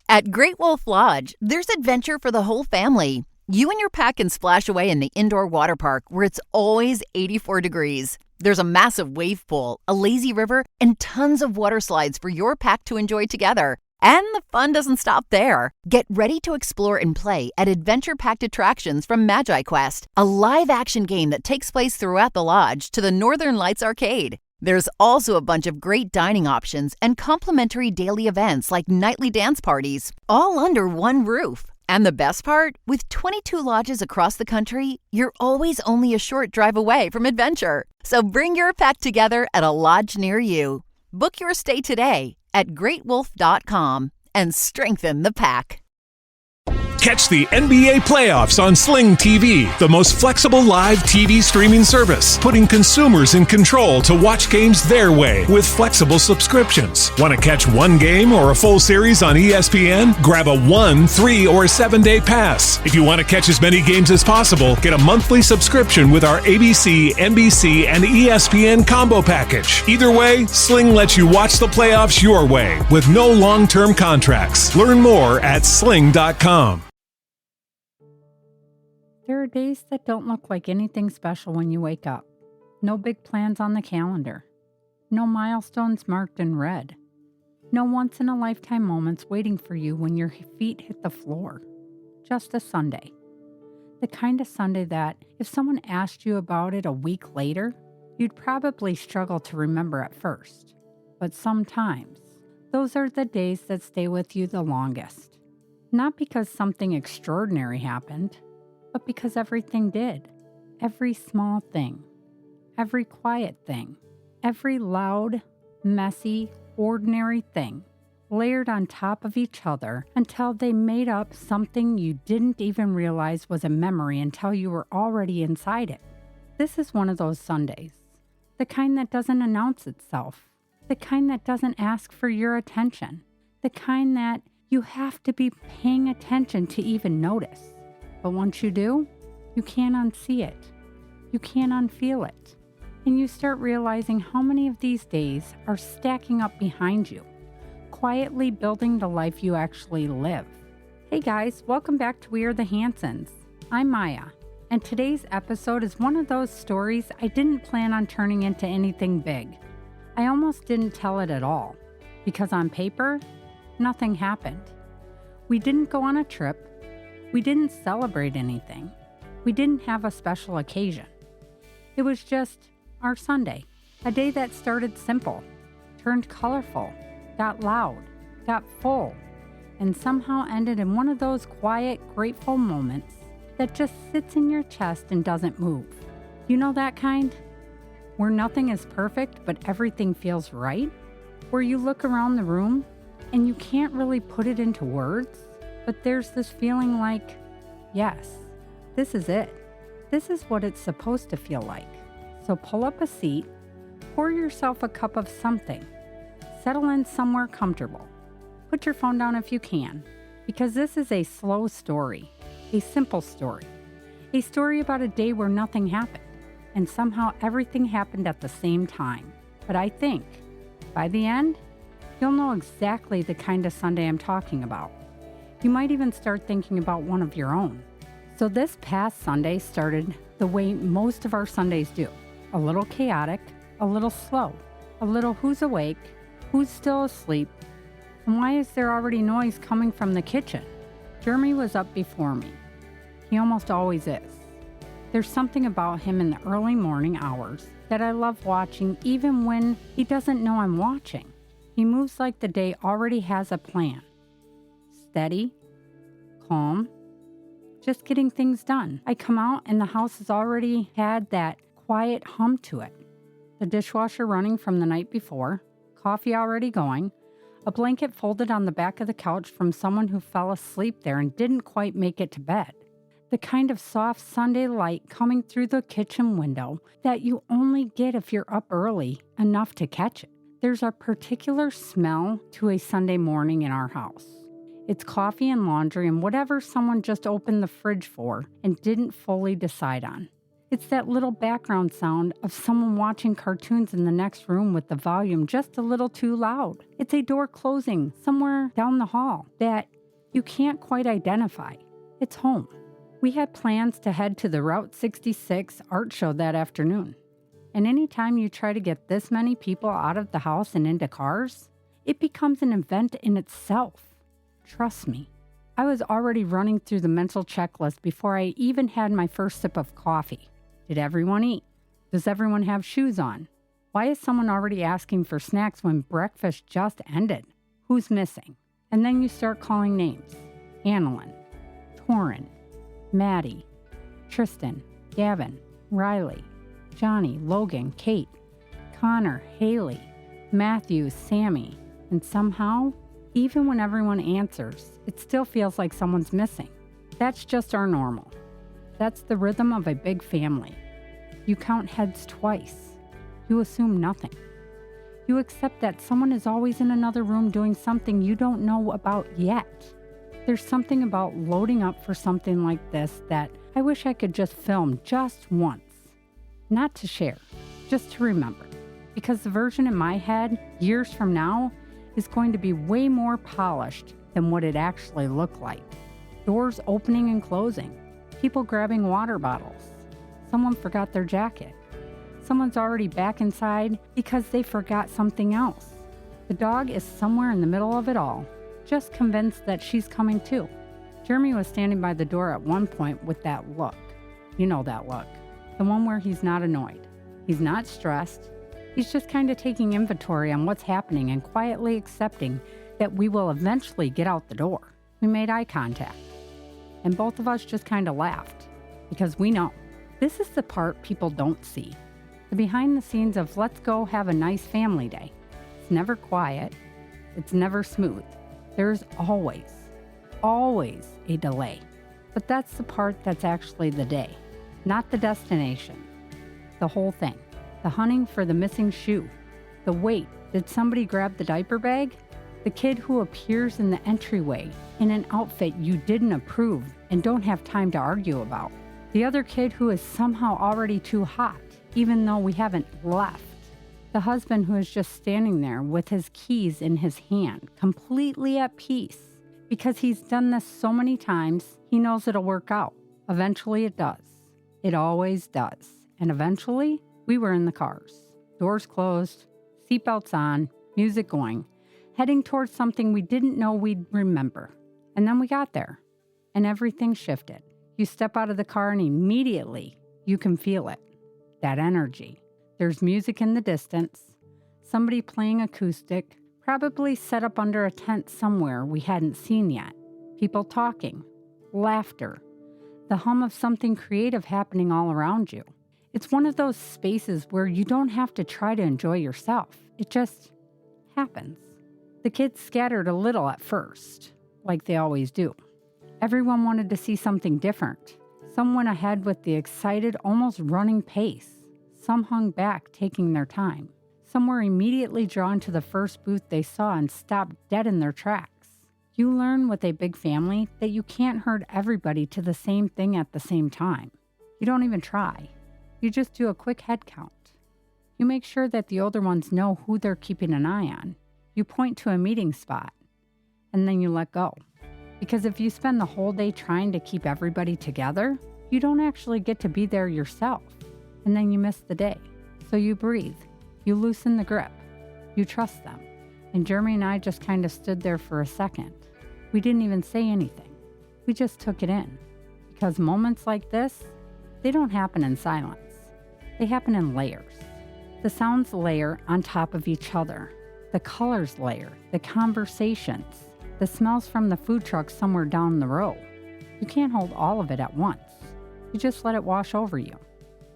At Great Wolf Lodge, there's adventure for the whole family. You and your pack can splash away in the indoor water park where it's always 84 degrees. There's a massive wave pool, a lazy river, and tons of water slides for your pack to enjoy together. And the fun doesn't stop there. Get ready to explore and play at adventure-packed attractions from Magi Quest, a live-action game that takes place throughout the lodge, to the Northern Lights Arcade. There's also a bunch of great dining options and complimentary daily events like nightly dance parties, all under one roof. And the best part? With 22 lodges across the country, you're always only a short drive away from adventure. So bring your pack together at a lodge near you. Book your stay today at greatwolf.com and strengthen the pack. Catch the NBA playoffs on Sling TV, the most flexible live TV streaming service, putting consumers in control to watch games their way with flexible subscriptions. Want to catch one game or a full series on ESPN? Grab a 1, 3, or 7-day pass. If you want to catch as many games as possible, get a monthly subscription with our ABC, NBC, and ESPN combo package. Either way, Sling lets you watch the playoffs your way with no long-term contracts. Learn more at sling.com. There are days that don't look like anything special when you wake up. No big plans on the calendar. No milestones marked in red. No once-in-a-lifetime moments waiting for you when your feet hit the floor. Just a Sunday. The kind of Sunday that, if someone asked you about it a week later, you'd probably struggle to remember at first. But sometimes, those are the days that stay with you the longest. Not because something extraordinary happened, but because everything did. Every small thing, every quiet thing, every loud, messy, ordinary thing layered on top of each other until they made up something you didn't even realize was a memory until you were already inside it. This is one of those Sundays. The kind that doesn't announce itself. The kind that doesn't ask for your attention. The kind that you have to be paying attention to even notice. But once you do, you can't unsee it. You can't unfeel it. And you start realizing how many of these days are stacking up behind you, quietly building the life you actually live. Hey guys, welcome back to We Are the Hansons. I'm Maya, and today's episode is one of those stories I didn't plan on turning into anything big. I almost didn't tell it at all, because on paper, nothing happened. We didn't go on a trip. We didn't celebrate anything. We didn't have a special occasion. It was just our Sunday, a day that started simple, turned colorful, got loud, got full, and somehow ended in one of those quiet, grateful moments that just sits in your chest and doesn't move. You know that kind? Where nothing is perfect, but everything feels right? Where you look around the room and you can't really put it into words, but there's this feeling like, yes, this is it. This is what it's supposed to feel like. So pull up a seat, pour yourself a cup of something, settle in somewhere comfortable. Put your phone down if you can, because this is a slow story, a simple story, a story about a day where nothing happened, and somehow everything happened at the same time. But I think, by the end, you'll know exactly the kind of Sunday I'm talking about. You might even start thinking about one of your own. So this past Sunday started the way most of our Sundays do. A little chaotic, a little slow, a little who's awake, who's still asleep, and why is there already noise coming from the kitchen? Jeremy was up before me. He almost always is. There's something about him in the early morning hours that I love watching even when he doesn't know I'm watching. He moves like the day already has a plan. Steady, calm, just getting things done. I come out and the house has already had that quiet hum to it. The dishwasher running from the night before, coffee already going, a blanket folded on the back of the couch from someone who fell asleep there and didn't quite make it to bed. The kind of soft Sunday light coming through the kitchen window that you only get if you're up early enough to catch it. There's a particular smell to a Sunday morning in our house. It's coffee and laundry and whatever someone just opened the fridge for and didn't fully decide on. It's that little background sound of someone watching cartoons in the next room with the volume just a little too loud. It's a door closing somewhere down the hall that you can't quite identify. It's home. We had plans to head to the Route 66 art show that afternoon. And anytime you try to get this many people out of the house and into cars, it becomes an event in itself. Trust me. I was already running through the mental checklist before I even had my first sip of coffee. Did everyone eat? Does everyone have shoes on? Why is someone already asking for snacks when breakfast just ended? Who's missing? And then you start calling names. Annalyn, Torin, Maddie, Tristan, Gavin, Riley, Johnny, Logan, Kate, Connor, Haley, Matthew, Sammy, and somehow, even when everyone answers, it still feels like someone's missing. That's just our normal. That's the rhythm of a big family. You count heads twice. You assume nothing. You accept that someone is always in another room doing something you don't know about yet. There's something about loading up for something like this that I wish I could just film just once. Not to share, just to remember. Because the version in my head, years from now, is going to be way more polished than what it actually looked like. Doors opening and closing. People grabbing water bottles. Someone forgot their jacket. Someone's already back inside because they forgot something else. The dog is somewhere in the middle of it all, just convinced that she's coming too. Jeremy was standing by the door at one point with that look. You know that look. The one where he's not annoyed. He's not stressed. He's just kind of taking inventory on what's happening and quietly accepting that we will eventually get out the door. We made eye contact. And both of us just kind of laughed. Because we know. This is the part people don't see. The behind the scenes of let's go have a nice family day. It's never quiet. It's never smooth. There's always a delay. But that's the part that's actually the day, not the destination. The whole thing. The hunting for the missing shoe. The wait, did somebody grab the diaper bag? The kid who appears in the entryway in an outfit you didn't approve and don't have time to argue about. The other kid who is somehow already too hot, even though we haven't left. The husband who is just standing there with his keys in his hand, completely at peace. Because he's done this so many times, he knows it'll work out. Eventually it does. It always does. And eventually, we were in the cars. Doors closed, seatbelts on, music going, heading towards something we didn't know we'd remember. And then we got there, and everything shifted. You step out of the car and immediately you can feel it. That energy. There's music in the distance, somebody playing acoustic, probably set up under a tent somewhere we hadn't seen yet. People talking, laughter, the hum of something creative happening all around you. It's one of those spaces where you don't have to try to enjoy yourself. It just happens. The kids scattered a little at first, like they always do. Everyone wanted to see something different. Some went ahead with the excited, almost running pace. Some hung back, taking their time. Some were immediately drawn to the first booth they saw and stopped dead in their tracks. You learn with a big family that you can't herd everybody to the same thing at the same time. You don't even try. You just do a quick head count. You make sure that the older ones know who they're keeping an eye on. You point to a meeting spot, and then you let go. Because if you spend the whole day trying to keep everybody together, you don't actually get to be there yourself, and then you miss the day. So you breathe. You loosen the grip. You trust them. And Jeremy and I just kind of stood there for a second. We didn't even say anything. We just took it in. Because moments like this, they don't happen in silence. They happen in layers. The sounds layer on top of each other. The colors layer. The conversations. The smells from the food truck somewhere down the road. You can't hold all of it at once. You just let it wash over you.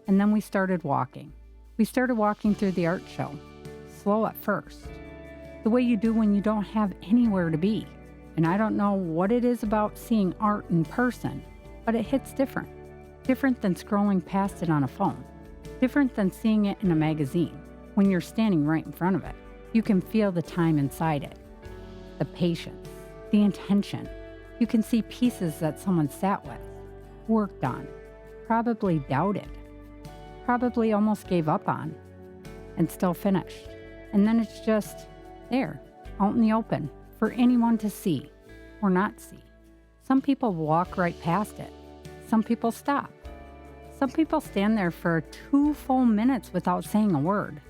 And then we started walking. We started walking through the art show. Slow at first. The way you do when you don't have anywhere to be. And I don't know what it is about seeing art in person, but it hits different. Different than scrolling past it on a phone. Different than seeing it in a magazine. When you're standing right in front of it, you can feel the time inside it. The patience, the intention. You can see pieces that someone sat with, worked on, probably doubted, probably almost gave up on and still finished. And then it's just there, out in the open, for anyone to see or not see. Some people walk right past it. Some people stop. Some people stand there for 2 full minutes without saying a word.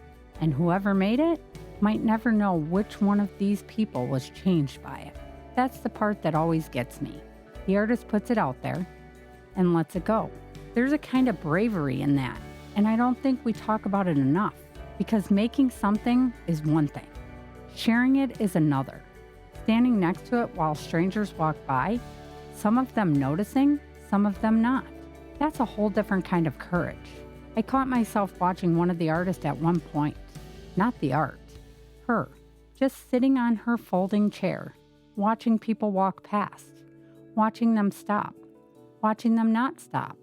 And whoever made it might never know which one of these people was changed by it. That's the part that always gets me. The artist puts it out there and lets it go. There's a kind of bravery in that, and I don't think we talk about it enough, because making something is one thing. Sharing it is another. Standing next to it while strangers walk by, some of them noticing, some of them not. That's a whole different kind of courage. I caught myself watching one of the artists at one point. Not the art. Her. Just sitting on her folding chair, watching people walk past, watching them stop, watching them not stop.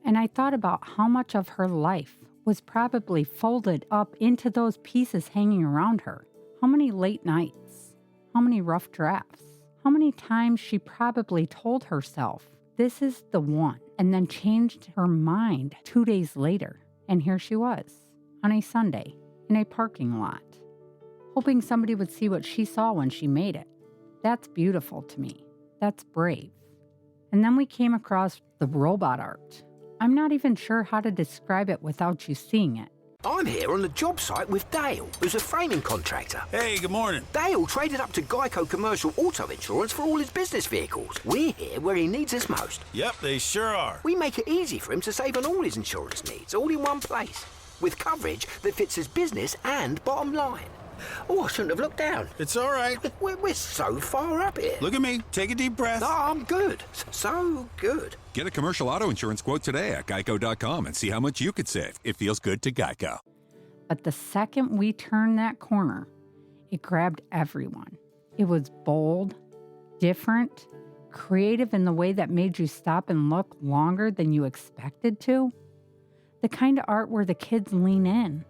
And I thought about how much of her life was probably folded up into those pieces hanging around her. How many late nights? How many rough drafts? How many times she probably told herself, this is the one, and then changed her mind 2 days later. And here she was, on a Sunday, in a parking lot, hoping somebody would see what she saw when she made it. That's beautiful to me. That's brave. And then we came across the robot art. I'm not even sure how to describe it without you seeing it. I'm here on the job site with Dale, who's a framing contractor. Hey, good morning. Dale traded up to Geico Commercial Auto Insurance for all his business vehicles. We're here where he needs us most. Yep, they sure are. We make it easy for him to save on all his insurance needs, all in one place, with coverage that fits his business and bottom line. Oh, I shouldn't have looked down. It's all right. We're so far up here. Look at me. Take a deep breath. No, I'm good. So good. Get a commercial auto insurance quote today at geico.com and see how much you could save. It feels good to Geico. But the second we turned that corner, it grabbed everyone. It was bold, different, creative in the way that made you stop and look longer than you expected to. The kind of art where the kids lean in,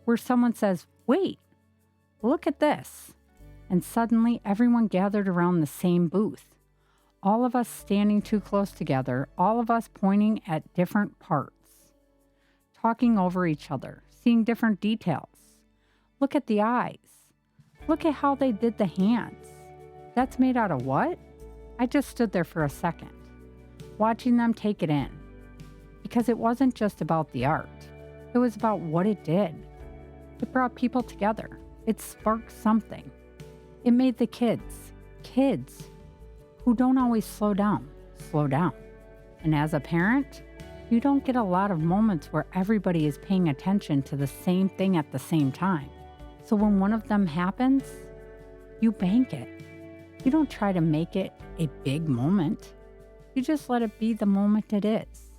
where someone says, wait, look at this. And suddenly everyone gathered around the same booth. All of us standing too close together, all of us pointing at different parts, talking over each other, seeing different details. Look at the eyes. Look at how they did the hands. That's made out of what? I just stood there for a second, watching them take it in. Because it wasn't just about the art. It was about what it did. It brought people together. It sparked something. It made the kids who don't always slow down. And as a parent, you don't get a lot of moments where everybody is paying attention to the same thing at the same time. So when one of them happens, you bank it. You don't try to make it a big moment. You just let it be the moment it is.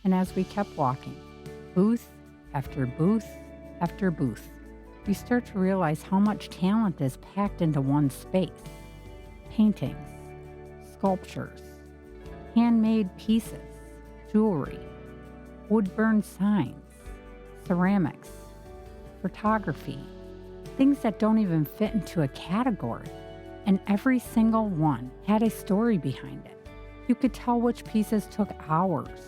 And as we kept walking, booth after booth after booth, we start to realize how much talent is packed into one space. Paintings, sculptures, handmade pieces, jewelry, wood-burned signs, ceramics, photography, things that don't even fit into a category. And every single one had a story behind it. You could tell which pieces took hours,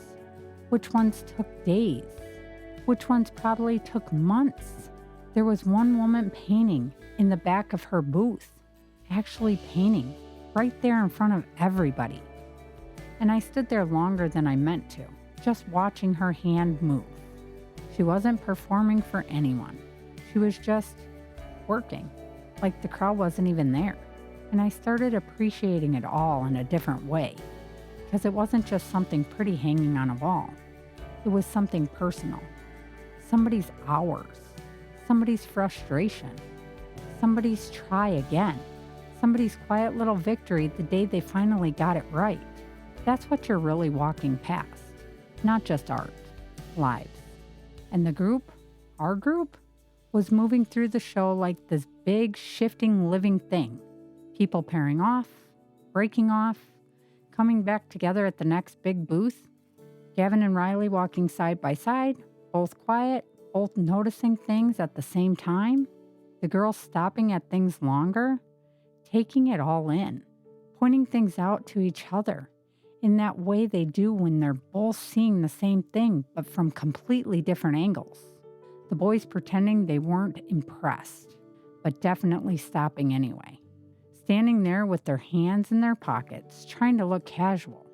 which ones took days, which ones probably took months. There was one woman painting in the back of her booth, actually painting right there in front of everybody. And I stood there longer than I meant to, just watching her hand move. She wasn't performing for anyone. She was just working, like the crowd wasn't even there. And I started appreciating it all in a different way, because it wasn't just something pretty hanging on a wall. It was something personal. Somebody's hours, somebody's frustration, somebody's try again, somebody's quiet little victory the day they finally got it right. That's what you're really walking past, not just art, lives. And the group, our group, was moving through the show like this big, shifting, living thing. People pairing off, breaking off, coming back together at the next big booth. Gavin and Riley walking side by side, both quiet, both noticing things at the same time. The girls stopping at things longer, taking it all in, pointing things out to each other, in that way they do when they're both seeing the same thing but from completely different angles. The boys pretending they weren't impressed, but definitely stopping anyway. Standing there with their hands in their pockets, trying to look casual,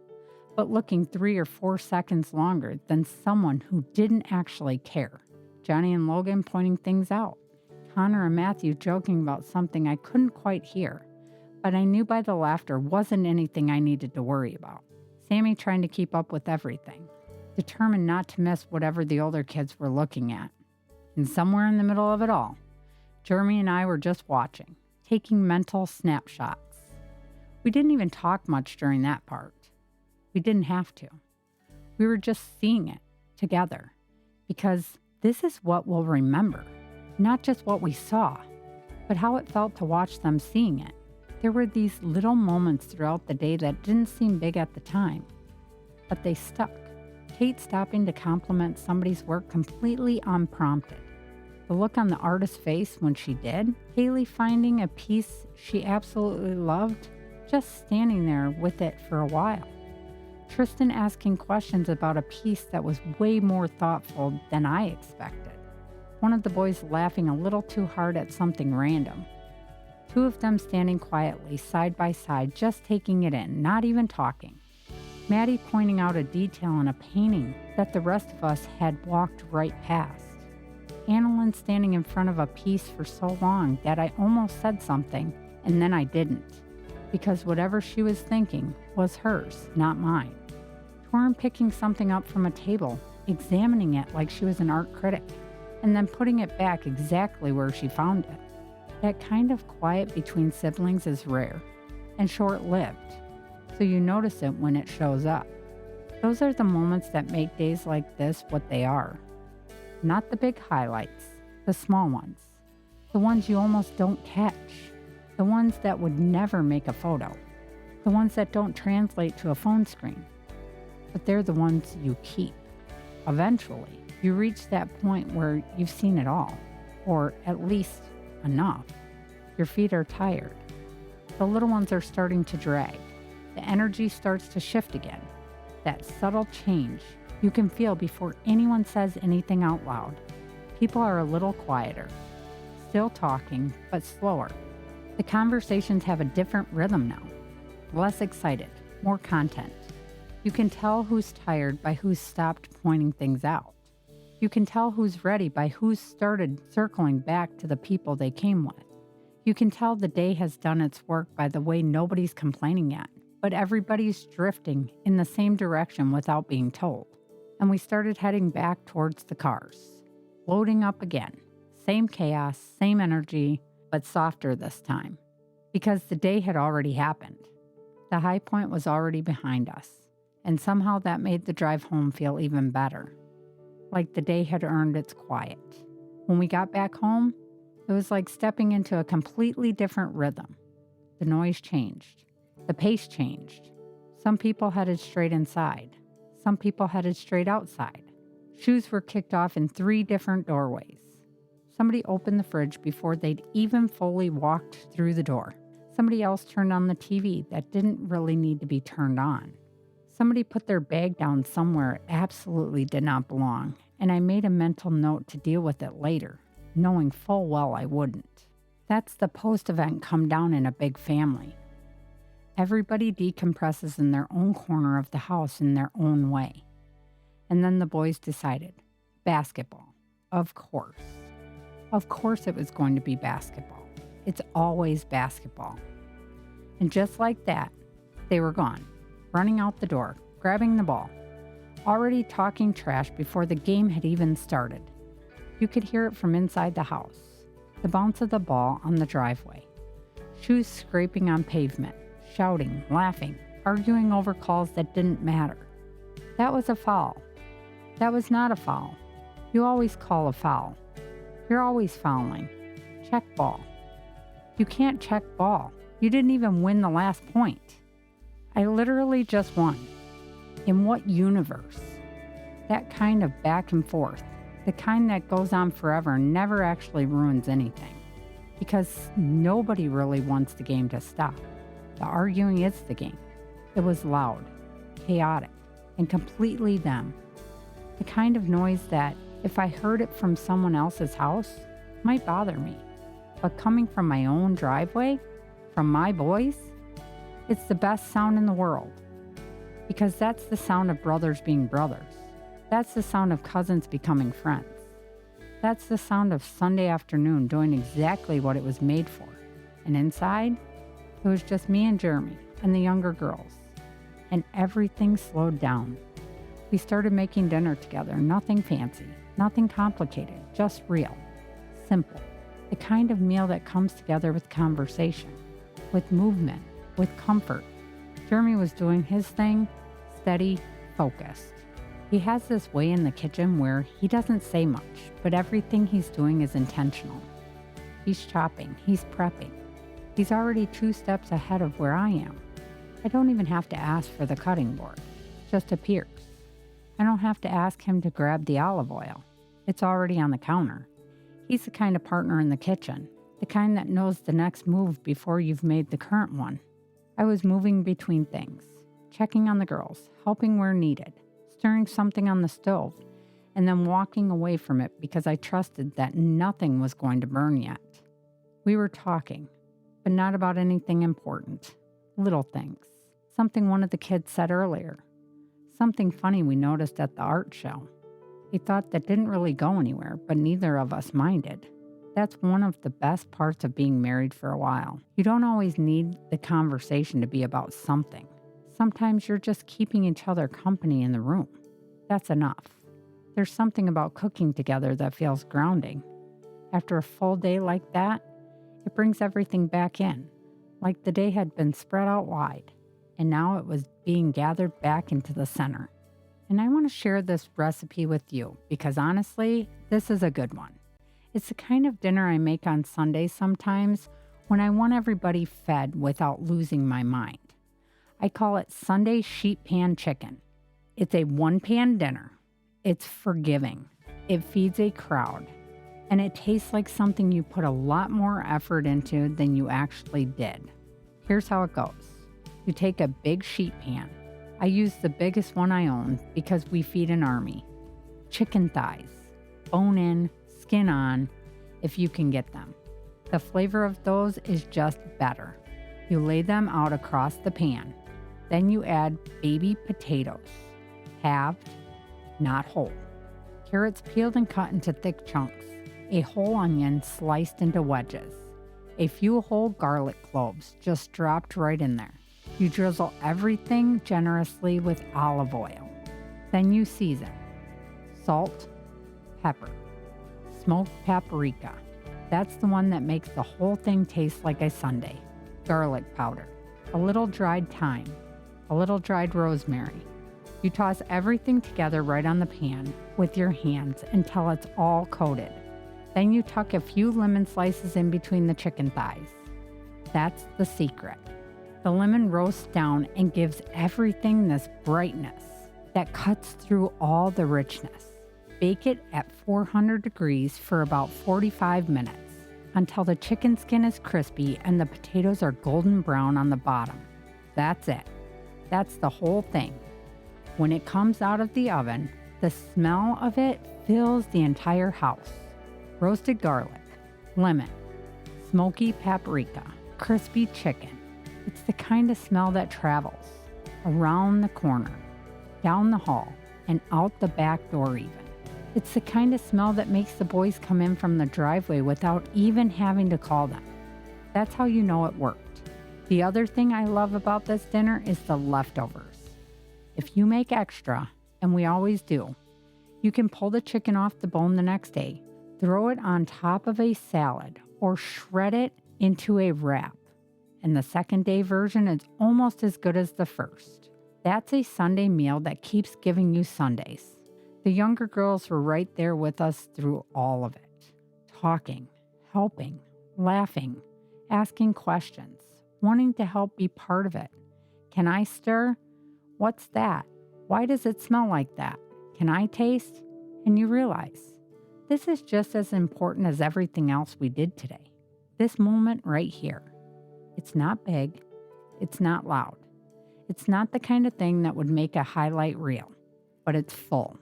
but looking 3 or 4 seconds longer than someone who didn't actually care. Johnny and Logan pointing things out. Connor and Matthew joking about something I couldn't quite hear, but I knew by the laughter wasn't anything I needed to worry about. Sammy trying to keep up with everything, determined not to miss whatever the older kids were looking at. And somewhere in the middle of it all, Jeremy and I were just watching, taking mental snapshots. We didn't even talk much during that part. We didn't have to. We were just seeing it together, because this is what we'll remember, not just what we saw, but how it felt to watch them seeing it. There were these little moments throughout the day that didn't seem big at the time, but they stuck. Kate stopping to compliment somebody's work completely unprompted. The look on the artist's face when she did. Haley finding a piece she absolutely loved, just standing there with it for a while. Tristan asking questions about a piece that was way more thoughtful than I expected. One of the boys laughing a little too hard at something random. 2 of them standing quietly, side by side, just taking it in, not even talking. Maddie pointing out a detail in a painting that the rest of us had walked right past. Annalyn standing in front of a piece for so long that I almost said something, and then I didn't, because whatever she was thinking was hers, not mine. Torrin picking something up from a table, examining it like she was an art critic, and then putting it back exactly where she found it. That kind of quiet between siblings is rare and short-lived, so you notice it when it shows up. Those are the moments that make days like this what they are. Not the big highlights, the small ones, the ones you almost don't catch, the ones that would never make a photo, the ones that don't translate to a phone screen, but they're the ones you keep. Eventually, you reach that point where you've seen it all, or at least enough. Your feet are tired. The little ones are starting to drag. The energy starts to shift again. That subtle change you can feel before anyone says anything out loud. People are a little quieter, still talking, but slower. The conversations have a different rhythm now. Less excited, more content. You can tell who's tired by who's stopped pointing things out. You can tell who's ready by who's started circling back to the people they came with. You can tell the day has done its work by the way nobody's complaining yet, but everybody's drifting in the same direction without being told. And we started heading back towards the cars, loading up again. Same chaos, same energy, but softer this time, because the day had already happened. The high point was already behind us, and somehow that made the drive home feel even better. Like the day had earned its quiet. When we got back home, it was like stepping into a completely different rhythm. The noise changed. The pace changed. Some people headed straight inside. Some people headed straight outside. Shoes were kicked off in 3 different doorways. Somebody opened the fridge before they'd even fully walked through the door. Somebody else turned on the TV that didn't really need to be turned on. Somebody put their bag down somewhere it absolutely did not belong, and I made a mental note to deal with it later, knowing full well I wouldn't. That's the post-event come down in a big family. Everybody decompresses in their own corner of the house in their own way. And then the boys decided, basketball. Of course. Of course it was going to be basketball. It's always basketball. And just like that, they were gone. Running out the door, grabbing the ball, already talking trash before the game had even started. You could hear it from inside the house, the bounce of the ball on the driveway, shoes scraping on pavement, shouting, laughing, arguing over calls that didn't matter. That was a foul. That was not a foul. You always call a foul. You're always fouling. Check ball. You can't check ball. You didn't even win the last point. I literally just won. In what universe? That kind of back and forth, the kind that goes on forever and never actually ruins anything. Because nobody really wants the game to stop. The arguing is the game. It was loud. chaotic, and completely them. The kind of noise that, if I heard it from someone else's house, might bother me. But coming from my own driveway, from my boys, it's the best sound in the world. Because that's the sound of brothers being brothers. That's the sound of cousins becoming friends. That's the sound of Sunday afternoon doing exactly what it was made for. And inside, it was just me and Jeremy and the younger girls. And everything slowed down. We started making dinner together, nothing fancy, nothing complicated, just real, simple. The kind of meal that comes together with conversation, with movement, with comfort. Jeremy was doing his thing, steady, focused. He has this way in the kitchen where he doesn't say much, but everything he's doing is intentional. He's chopping, he's prepping. He's already 2 steps ahead of where I am. I don't even have to ask for the cutting board. It just appears. I don't have to ask him to grab the olive oil. It's already on the counter. He's the kind of partner in the kitchen, the kind that knows the next move before you've made the current one. I was moving between things, checking on the girls, helping where needed, stirring something on the stove, and then walking away from it because I trusted that nothing was going to burn yet. We were talking, but not about anything important. Little things. Something one of the kids said earlier. Something funny we noticed at the art show. A thought that didn't really go anywhere, but neither of us minded. That's one of the best parts of being married for a while. You don't always need the conversation to be about something. Sometimes you're just keeping each other company in the room. That's enough. There's something about cooking together that feels grounding. After a full day like that, it brings everything back in, like the day had been spread out wide, and now it was being gathered back into the center. And I want to share this recipe with you because honestly, this is a good one. It's the kind of dinner I make on Sundays sometimes when I want everybody fed without losing my mind. I call it Sunday sheet pan chicken. It's a 1-pan dinner. It's forgiving. It feeds a crowd. And it tastes like something you put a lot more effort into than you actually did. Here's how it goes. You take a big sheet pan. I use the biggest one I own because we feed an army. Chicken thighs, bone in, skin on, if you can get them. The flavor of those is just better. You lay them out across the pan. Then you add baby potatoes, halved, not whole. Carrots peeled and cut into thick chunks. A whole onion sliced into wedges. A few whole garlic cloves just dropped right in there. You drizzle everything generously with olive oil. Then you season. Salt, pepper, smoked paprika. That's the one that makes the whole thing taste like a sundae. Garlic powder, a little dried thyme, a little dried rosemary. You toss everything together right on the pan with your hands until it's all coated. Then you tuck a few lemon slices in between the chicken thighs. That's the secret. The lemon roasts down and gives everything this brightness that cuts through all the richness. Bake it at 400 degrees for about 45 minutes until the chicken skin is crispy and the potatoes are golden brown on the bottom. That's it. That's the whole thing. When it comes out of the oven, the smell of it fills the entire house. Roasted garlic, lemon, smoky paprika, crispy chicken. It's the kind of smell that travels around the corner, down the hall, and out the back door even. It's the kind of smell that makes the boys come in from the driveway without even having to call them. That's how you know it worked. The other thing I love about this dinner is the leftovers. If you make extra, and we always do, you can pull the chicken off the bone the next day, throw it on top of a salad, or shred it into a wrap. And the second day version is almost as good as the first. That's a Sunday meal that keeps giving you Sundays. The younger girls were right there with us through all of it. Talking, helping, laughing, asking questions, wanting to help be part of it. Can I stir? What's that? Why does it smell like that? Can I taste? And you realize, this is just as important as everything else we did today. This moment right here. It's not big. It's not loud. It's not the kind of thing that would make a highlight reel, but it's full.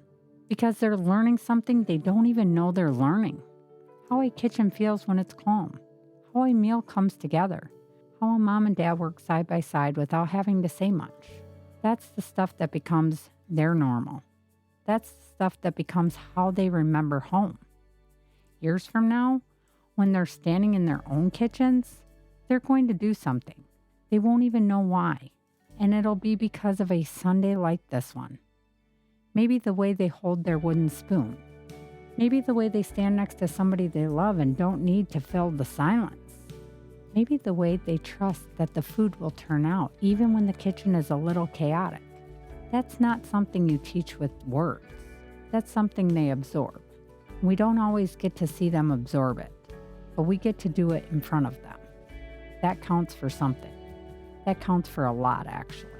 Because they're learning something they don't even know they're learning. How a kitchen feels when it's calm. How a meal comes together. How a mom and dad work side by side without having to say much. That's the stuff that becomes their normal. That's the stuff that becomes how they remember home. Years from now, when they're standing in their own kitchens, they're going to do something. They won't even know why. And it'll be because of a Sunday like this one. Maybe the way they hold their wooden spoon. Maybe the way they stand next to somebody they love and don't need to fill the silence. Maybe the way they trust that the food will turn out even when the kitchen is a little chaotic. That's not something you teach with words. That's something they absorb. We don't always get to see them absorb it, but we get to do it in front of them. That counts for something. That counts for a lot, actually.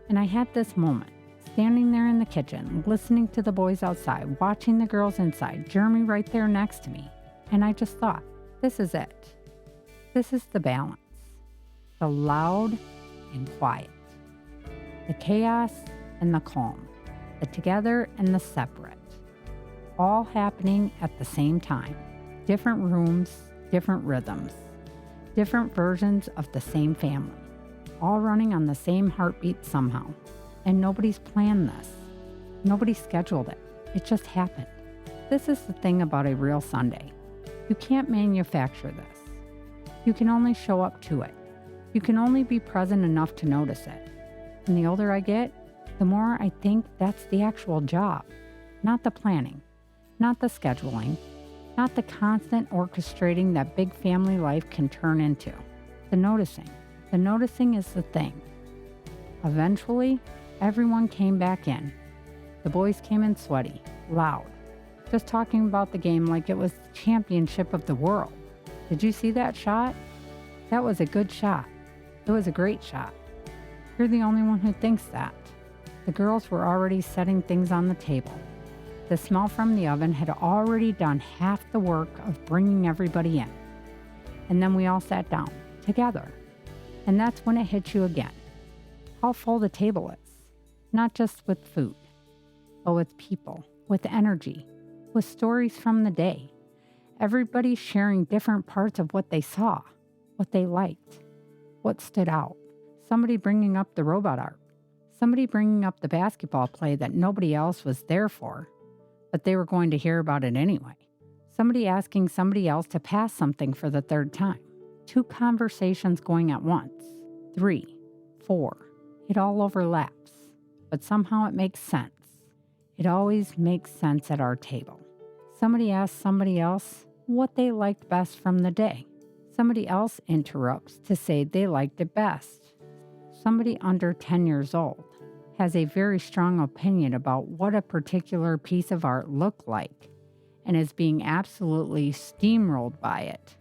And I had this moment, standing there in the kitchen, listening to the boys outside, watching the girls inside, Jeremy right there next to me. And I just thought, this is it. This is the balance. The loud and quiet. The chaos and the calm. The together and the separate. All happening at the same time. Different rooms, different rhythms. Different versions of the same family. All running on the same heartbeat somehow. And nobody's planned this. Nobody scheduled it. It just happened. This is the thing about a real Sunday. You can't manufacture this. You can only show up to it. You can only be present enough to notice it. And the older I get, the more I think that's the actual job. Not the planning. Not the scheduling. Not the constant orchestrating that big family life can turn into. The noticing. The noticing is the thing. Eventually, everyone came back in. The boys came in sweaty, loud, just talking about the game like it was the championship of the world. Did you see that shot? That was a good shot. It was a great shot. You're the only one who thinks that. The girls were already setting things on the table. The smell from the oven had already done half the work of bringing everybody in. And then we all sat down, together. And that's when it hit you again. How full the table is. Not just with food, but with people, with energy, with stories from the day. Everybody sharing different parts of what they saw, what they liked, what stood out. Somebody bringing up the robot art. Somebody bringing up the basketball play that nobody else was there for, but they were going to hear about it anyway. Somebody asking somebody else to pass something for the third time. 2 conversations going at once. 3, 4. It all overlaps, but somehow it makes sense. It always makes sense at our table. Somebody asks somebody else what they liked best from the day. Somebody else interrupts to say they liked it best. Somebody under 10 years old has a very strong opinion about what a particular piece of art looked like and is being absolutely steamrolled by it.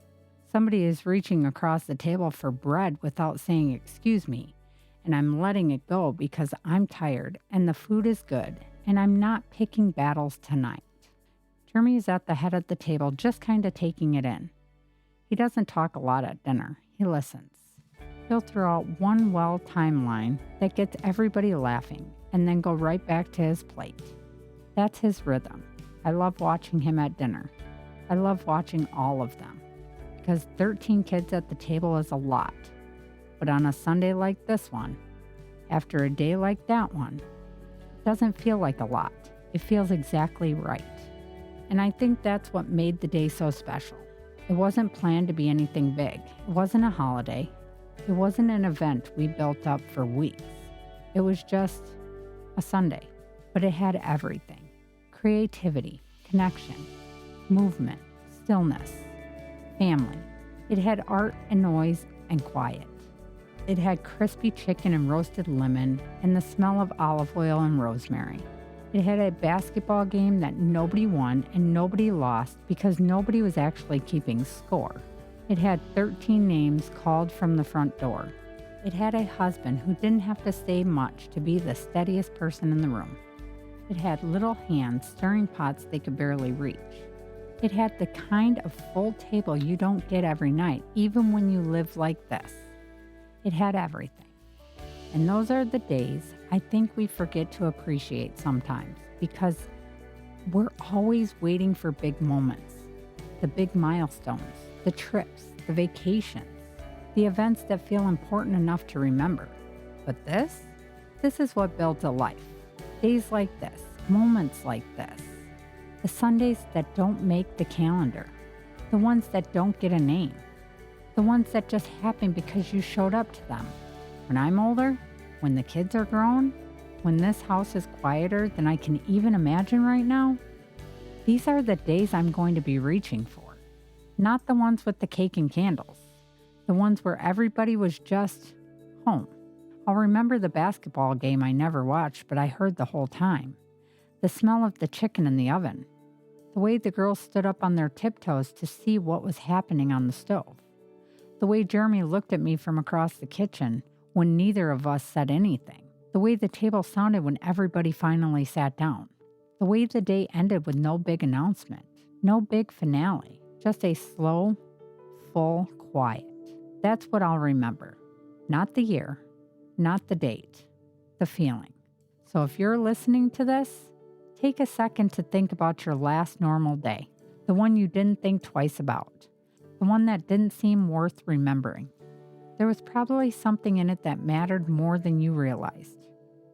Somebody is reaching across the table for bread without saying excuse me, and I'm letting it go because I'm tired and the food is good and I'm not picking battles tonight. Jeremy is at the head of the table just kind of taking it in. He doesn't talk a lot at dinner. He listens. He'll throw out one timeline that gets everybody laughing and then go right back to his plate. That's his rhythm. I love watching him at dinner. I love watching all of them because 13 kids at the table is a lot. But on a Sunday like this one, after a day like that one, it doesn't feel like a lot. It feels exactly right. And I think that's what made the day so special. It wasn't planned to be anything big. It wasn't a holiday. It wasn't an event we built up for weeks. It was just a Sunday, but it had everything. Creativity, connection, movement, stillness, family. It had art and noise and quiet. It had crispy chicken and roasted lemon and the smell of olive oil and rosemary. It had a basketball game that nobody won and nobody lost because nobody was actually keeping score. It had 13 names called from the front door. It had a husband who didn't have to say much to be the steadiest person in the room. It had little hands stirring pots they could barely reach. It had the kind of full table you don't get every night, even when you live like this. It had everything. And those are the days I think we forget to appreciate sometimes because we're always waiting for big moments, the big milestones, the trips, the vacations, the events that feel important enough to remember. But this is what builds a life. Days like this, moments like this, the Sundays that don't make the calendar, the ones that don't get a name, the ones that just happen because you showed up to them. When I'm older, when the kids are grown, when this house is quieter than I can even imagine right now, these are the days I'm going to be reaching for. Not the ones with the cake and candles, the ones where everybody was just home. I'll remember the basketball game I never watched, but I heard the whole time. The smell of the chicken in the oven. The way the girls stood up on their tiptoes to see what was happening on the stove. The way Jeremy looked at me from across the kitchen when neither of us said anything. The way the table sounded when everybody finally sat down. The way the day ended with no big announcement, no big finale, just a slow, full quiet. That's what I'll remember. Not the year, not the date, the feeling. So if you're listening to this, take a second to think about your last normal day, the one you didn't think twice about, the one that didn't seem worth remembering. There was probably something in it that mattered more than you realized.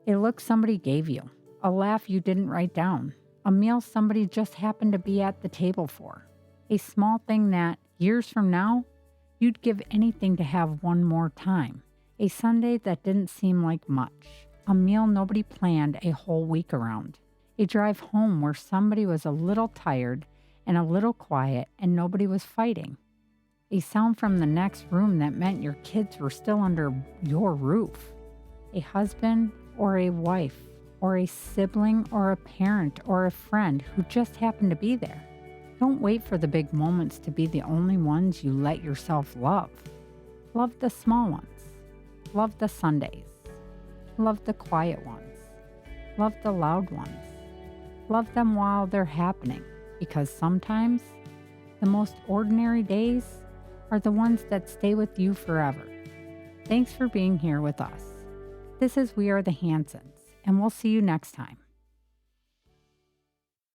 A look somebody gave you, a laugh you didn't write down, a meal somebody just happened to be at the table for, a small thing that, years from now, you'd give anything to have one more time, a Sunday that didn't seem like much, a meal nobody planned a whole week around, a drive home where somebody was a little tired and a little quiet and nobody was fighting, a sound from the next room that meant your kids were still under your roof, a husband or a wife or a sibling or a parent or a friend who just happened to be there. Don't wait for the big moments to be the only ones you let yourself love. Love the small ones. Love the Sundays. Love the quiet ones. Love the loud ones. Love them while they're happening, because sometimes the most ordinary days are the ones that stay with you forever. Thanks for being here with us. This is We Are the Hansons, and we'll see you next time.